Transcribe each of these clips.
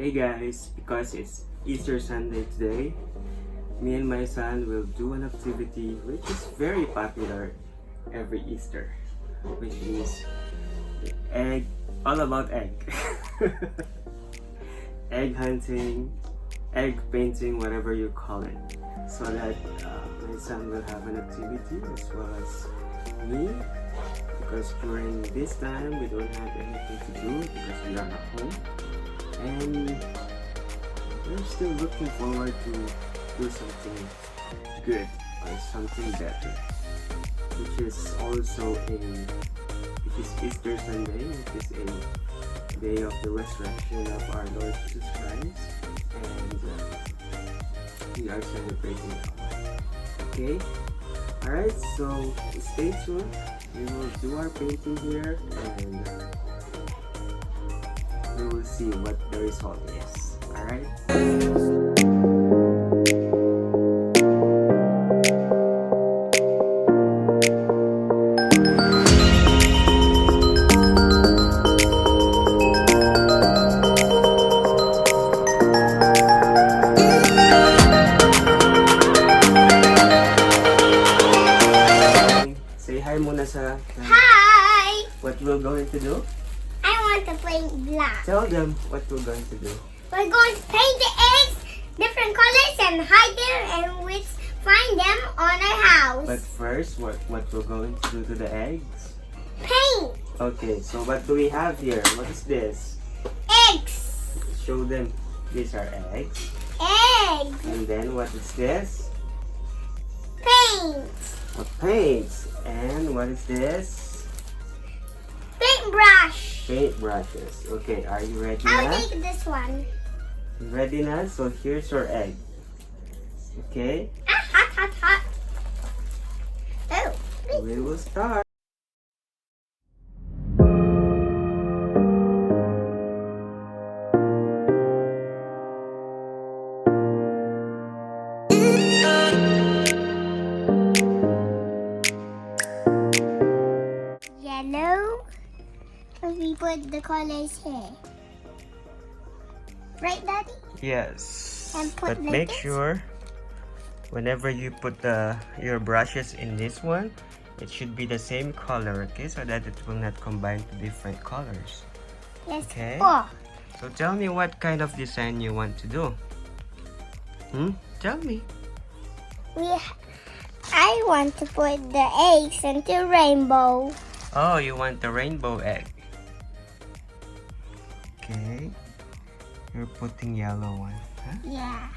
Hey guys, because it's Easter Sunday today, me and my son will do an activity which is very popular every Easter, which is egg, all about egg. Egg hunting, egg painting, whatever you call it. So that my son will have an activity as well as me, because during this time we don't have anything to do because we are at home. And we're still looking forward to do something good or something better, which is Easter Sunday, which is a day of the resurrection of our Lord Jesus Christ, and we are celebrating that. Okay, alright, so stay tuned. We will do our painting here and we will see what the result is. Alright? Say hi muna sa... Hi! What we're going to do? I want to paint black. Tell them what we're going to do. We're going to paint the eggs different colors and hide them and we find them on our house. But first, what we're going to do to the eggs? Paint Okay, so what do we have here? What is this? eggs. Show them. These are eggs. Eggs. And then what is this? Paint. A paint. And what is this? Paintbrush. Paintbrushes. Okay, are you ready I'll now? take this one. You ready now? So here's your egg. Okay, Ah, hot, hot, hot. Oh. we will start. Yellow. We put the colors here. Right, Daddy? Yes. And put But like make this? sure whenever you put your brushes in this one, it should be the same color, okay? So that it will not combine to different colors. Yes. Okay. Oh. So tell me what kind of design you want to do. Tell me. I want to put the eggs into rainbow. Oh, you want the rainbow egg. Okay. You're putting yellow one, huh? Yeah.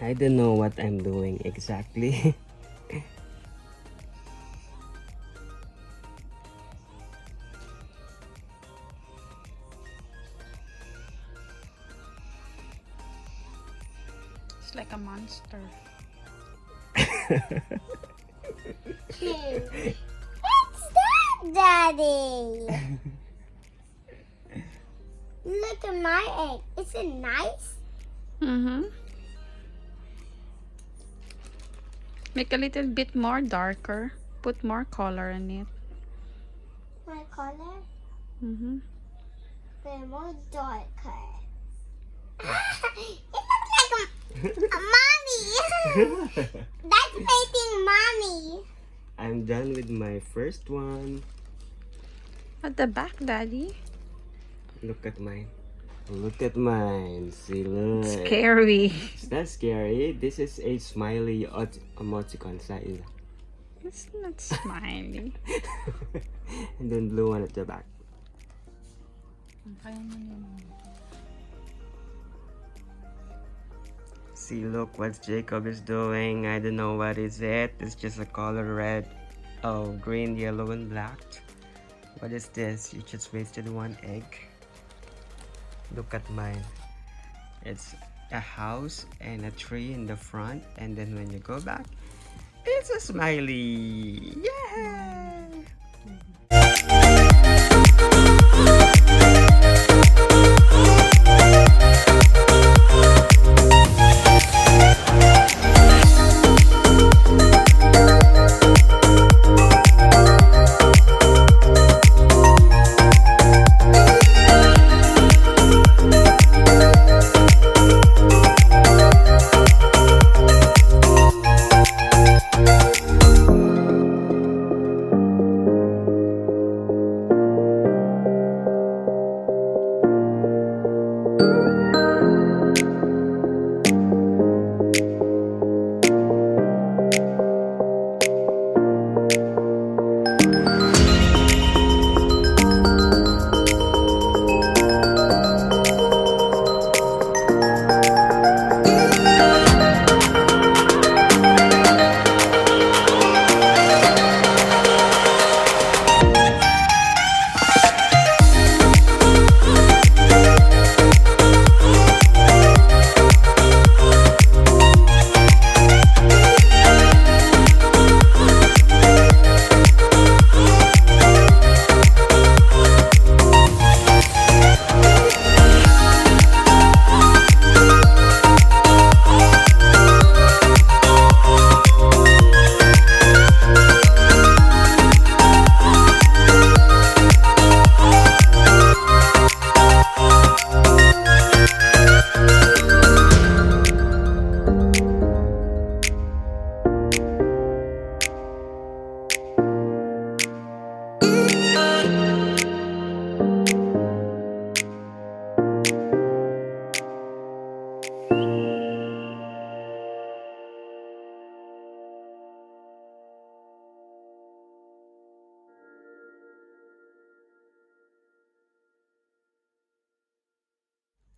I don't know what I'm doing exactly. It's like a monster. What's that, Daddy? Look at my egg. Is it nice? Make a little bit more darker. Put more color in it. My color? Mm-hmm. They're more darker. It looks like a mommy. That's painting mommy. I'm done with my first one. At the back, Daddy. Look at mine. Look at mine. See, look. Scary. It's not scary. This is a smiley emoticon size. It's not smiley. And then blue one at the back. See, look what Jacob is doing. I don't know what is it. It's just a color red. Oh, green, yellow, and black. What is this? You just wasted one egg. Look at mine. It's a house and a tree in the front. And then when you go back, it's a smiley. Yay!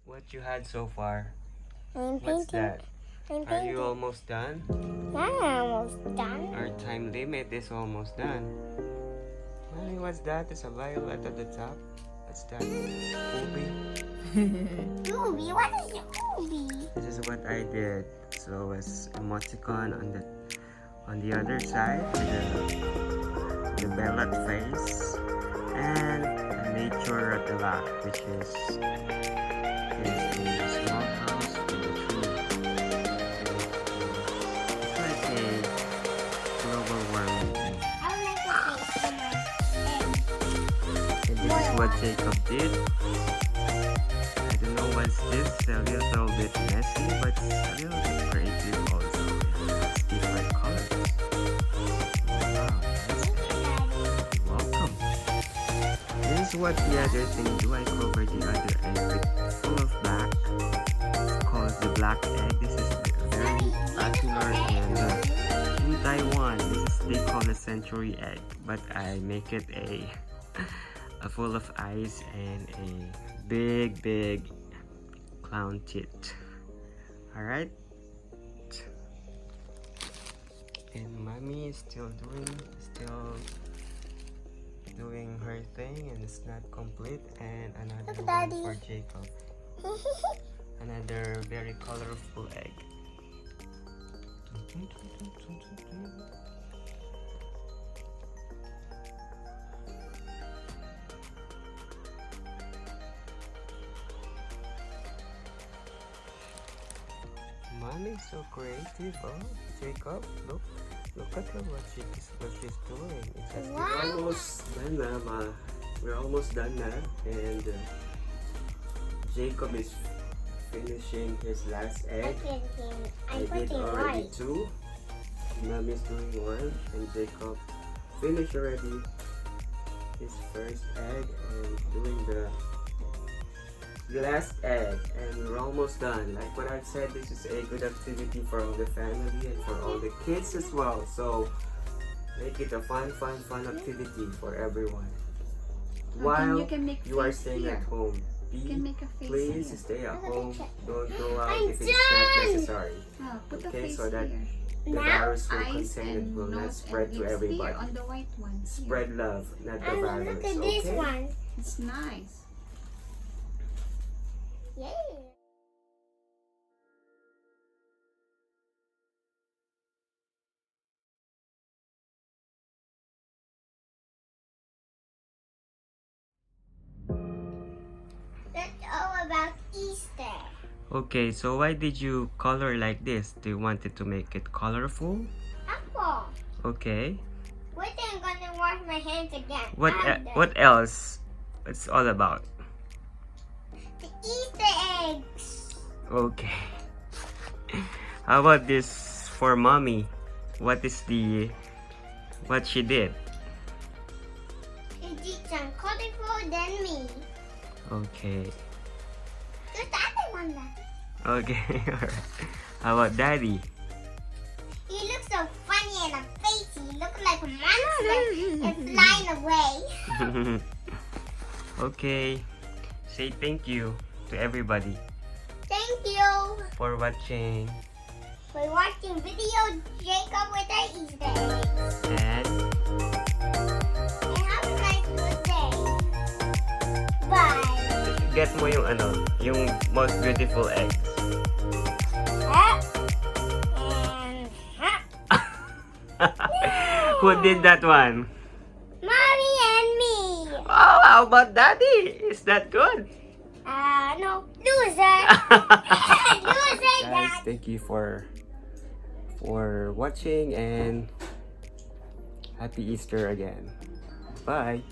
What you had so far? I'm What's painting. that? I'm Are painting. you almost done? Yeah, I'm almost done. Our time limit is almost done. Mommy, what's that? There's a violet at the top. What's that? Ubi? Ruby, what is Ruby? This is what I did. So it's emoticon on the other side, the ballot face, and a nature at the back, which is a small house with a tree. It's like a global warming. I would like to face for my egg. And this is what Jacob did. I don't know what's this. It's a little bit messy, but it's a little bit creative also. It's different colors. Wow, that's good. Welcome. This is what the other thing do. I cover the other egg with full of black. It's called the black egg. This is very popular in Taiwan. This is they call a century egg, but I make it a full of ice and a big clown teeth. All right. And mommy is still doing her thing, and it's not complete. And another Look, one Daddy. for Jacob. Another very colorful egg. Mommy's so creative, oh, Jacob, look at her, what she's doing. It's just Wow. we're almost done na, we're almost done na, and Jacob is finishing his last egg. I'm I did putting already white. 2. Mommy's doing 1, and Jacob finished already his first egg and doing the last egg, and we're almost done. Like what I've said, this is a good activity for all the family and for all the kids as well. So make it a fun activity for everyone. While you can make you are face staying here. at home, You can make a face please here. stay at home. Don't go out I'm if it's not done. necessary. Oh, put the Okay, face so that here. the Now, virus will Eyes contain it, and will not nose spread and to lips everybody. here on the white one. Here. Spread love, not the And virus. look at this Okay? one. It's nice. Yay. That's all about Easter. Okay, so why did you color like this? Do you want it to make it colorful? Apple. Okay. Wait, I'm gonna wash my hands again. What after. what else? It's all about. The Easter eggs. Okay. How about this for mommy? What she did? She did some colorful than me. Okay. Just the other one then. Okay. Alright. How about daddy? He looks so funny in the face. He looks like a monster and flying away. Okay. Say thank you to everybody Thank you for watching. for watching video Jacob with our Easter eggs. And And have a nice good day. Bye. get mo yung most beautiful eggs. And Who did that one? Mommy and me. Oh, how about daddy? Is that good? No, loser. Loser, Guys, Dad. thank you for watching, and happy Easter again. Bye.